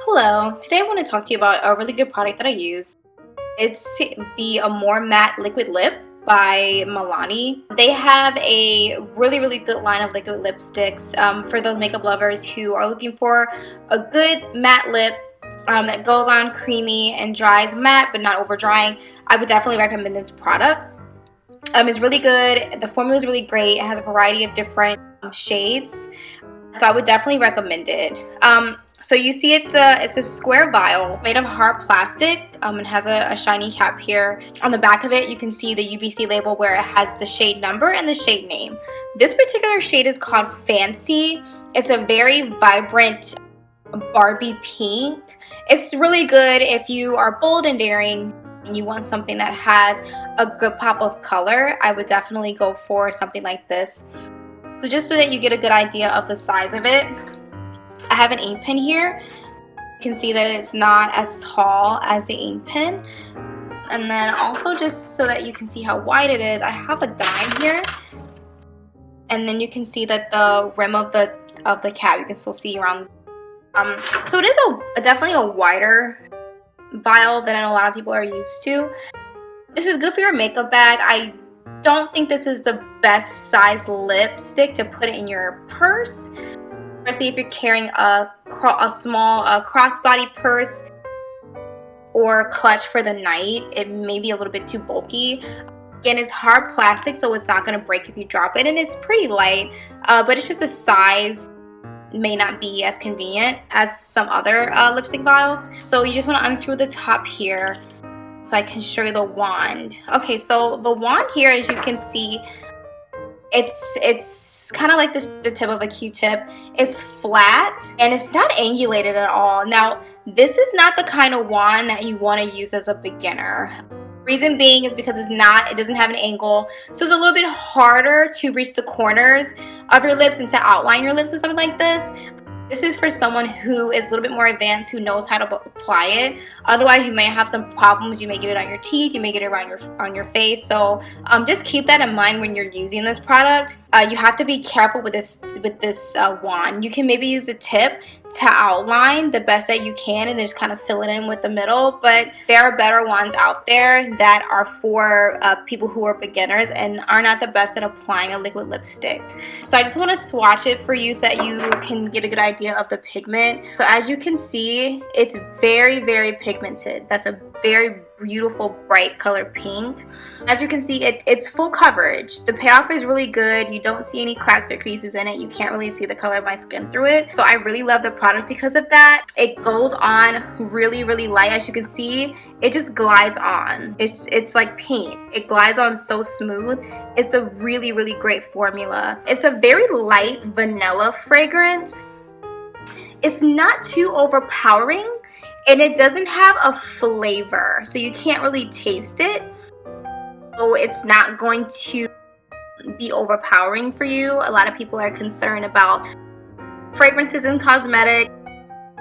Hello, today I want to talk to you about a really good product that I use. It's the Amore Matte Liquid Lip by Milani. They have a really good line of liquid lipsticks for those makeup lovers who are looking for a good matte lip that goes on creamy and dries matte but not over drying. I would definitely recommend this product. It's really good. The formula is really great. It has a variety of different shades, so I would definitely recommend it. So you see it's a square vial made of hard plastic. It has a shiny cap here. On the back of it, you can see the UBC label where it has the shade number and the shade name. This particular shade is called Fancy. It's a very vibrant Barbie pink. It's really good if you are bold and daring and you want something that has a good pop of color. I would definitely go for something like this. So just so that you get a good idea of the size of it, I have an ink pen here. You can see that it's not as tall as the ink pen. And then also just so that you can see how wide it is, I have a dime here. And then you can see that the rim of the cap, you can still see around. So it is definitely a wider vial than a lot of people are used to. This is good for your makeup bag. I don't think this is the best size lipstick to put in your purse, especially if you're carrying a small crossbody purse or clutch for the night. It may be a little bit too bulky. Again, it's hard plastic, so it's not going to break if you drop it, and it's pretty light, but it's just a size may not be as convenient as some other lipstick vials. So you just want to unscrew the top here so I can show you the wand. Okay, so the wand here, as you can see, it's kind of like the tip of a Q-tip. It's flat and it's not angulated at all. Now, this is not the kind of wand that you want to use as a beginner. Reason being is because it doesn't have an angle, so it's a little bit harder to reach the corners of your lips and to outline your lips with something like this. This is for someone who is a little bit more advanced, who knows how to apply it. Otherwise, you may have some problems. You may get it on your teeth. You may get it on your face. So just keep that in mind when you're using this product. You have to be careful with this wand. You can maybe use a tip to outline the best that you can and just kind of fill it in with the middle. But there are better wands out there that are for people who are beginners and are not the best at applying a liquid lipstick. So I just want to swatch it for you so that you can get a good idea of the pigment. So as you can see, it's very pigmented. That's a very beautiful bright color pink. As you can see, it's full coverage. The payoff is really good. You don't see any cracks or creases in it. You can't really see the color of my skin through it. So I really love the product because of that. It goes on really light. As you can see, it just glides on. It's like paint. It glides on so smooth. It's a really great formula. It's a very light vanilla fragrance. It's not too overpowering, and it doesn't have a flavor, so you can't really taste it. So it's not going to be overpowering for you. A lot of people are concerned about fragrances and cosmetics.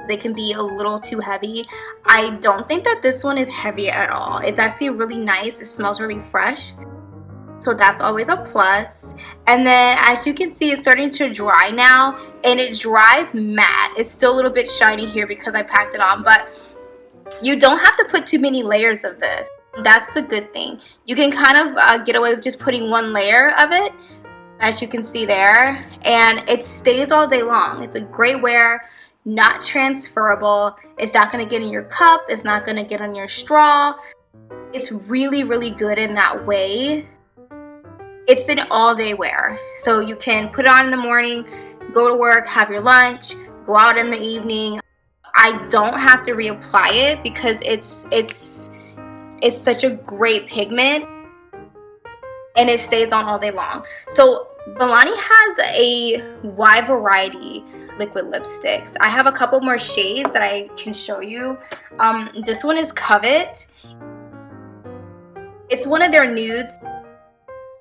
They can be a little too heavy. I don't think that this one is heavy at all. It's actually really nice. It smells really fresh, so that's always a plus. And then as you can see, it's starting to dry now, and it dries matte. It's still a little bit shiny here because I packed it on, but you don't have to put too many layers of this. That's the good thing. You can kind of get away with just putting one layer of it, as you can see there, and it stays all day long. It's a great wear, not transferable. It's not going to get in your cup. It's not going to get on your straw. It's really good in that way. It's an all-day wear, so you can put it on in the morning, go to work, have your lunch, go out in the evening. I don't have to reapply it because it's such a great pigment, and it stays on all day long. So Milani has a wide variety liquid lipsticks. I have a couple more shades that I can show you. This one is Covet. It's one of their nudes.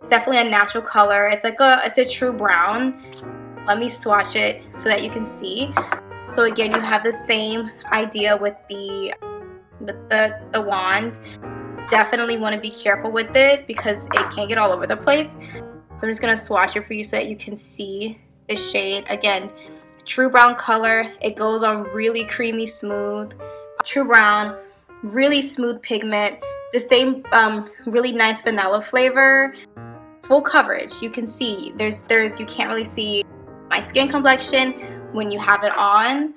It's definitely a natural color. It's a true brown. Let me swatch it so that you can see. So again, you have the same idea with the wand. Definitely want to be careful with it because it can get all over the place. So I'm just going to swatch it for you so that you can see the shade. Again, True brown color. It goes on really creamy smooth. True brown, really smooth pigment. The same really nice vanilla flavor. Full coverage. You can see you can't really see my skin complexion when you have it on.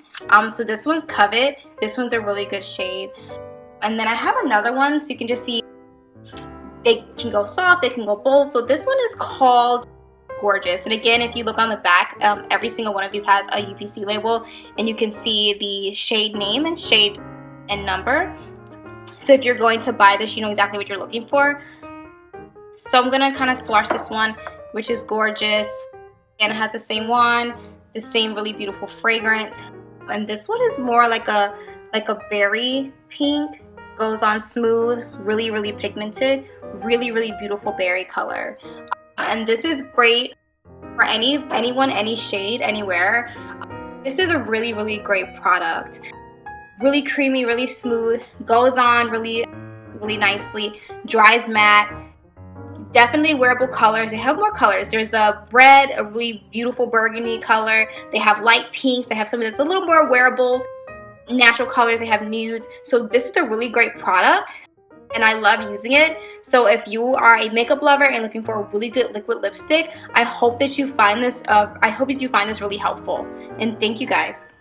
So this one's Covet. This one's a really good shade. And then I have another one so you can just see they can go soft, they can go bold. So this one is called Gorgeous. And again, if you look on the back, every single one of these has a UPC label, and you can see the shade name and shade and number. So if you're going to buy this, you know exactly what you're looking for. So I'm gonna kind of swatch this one, which is Gorgeous, and it has the same one, the same really beautiful fragrance. And this one is more like a berry pink, goes on smooth, really pigmented, really beautiful berry color. And this is great for anyone, any shade, anywhere. This is a really great product. Really creamy, really smooth, goes on really nicely, dries matte. Definitely wearable colors. They have more colors. There's a red, a really beautiful burgundy color. They have light pinks. They have something that's a little more wearable. Natural colors. They have nudes. So this is a really great product, and I love using it. So if you are a makeup lover and looking for a really good liquid lipstick, I hope that you find this really helpful. And thank you guys.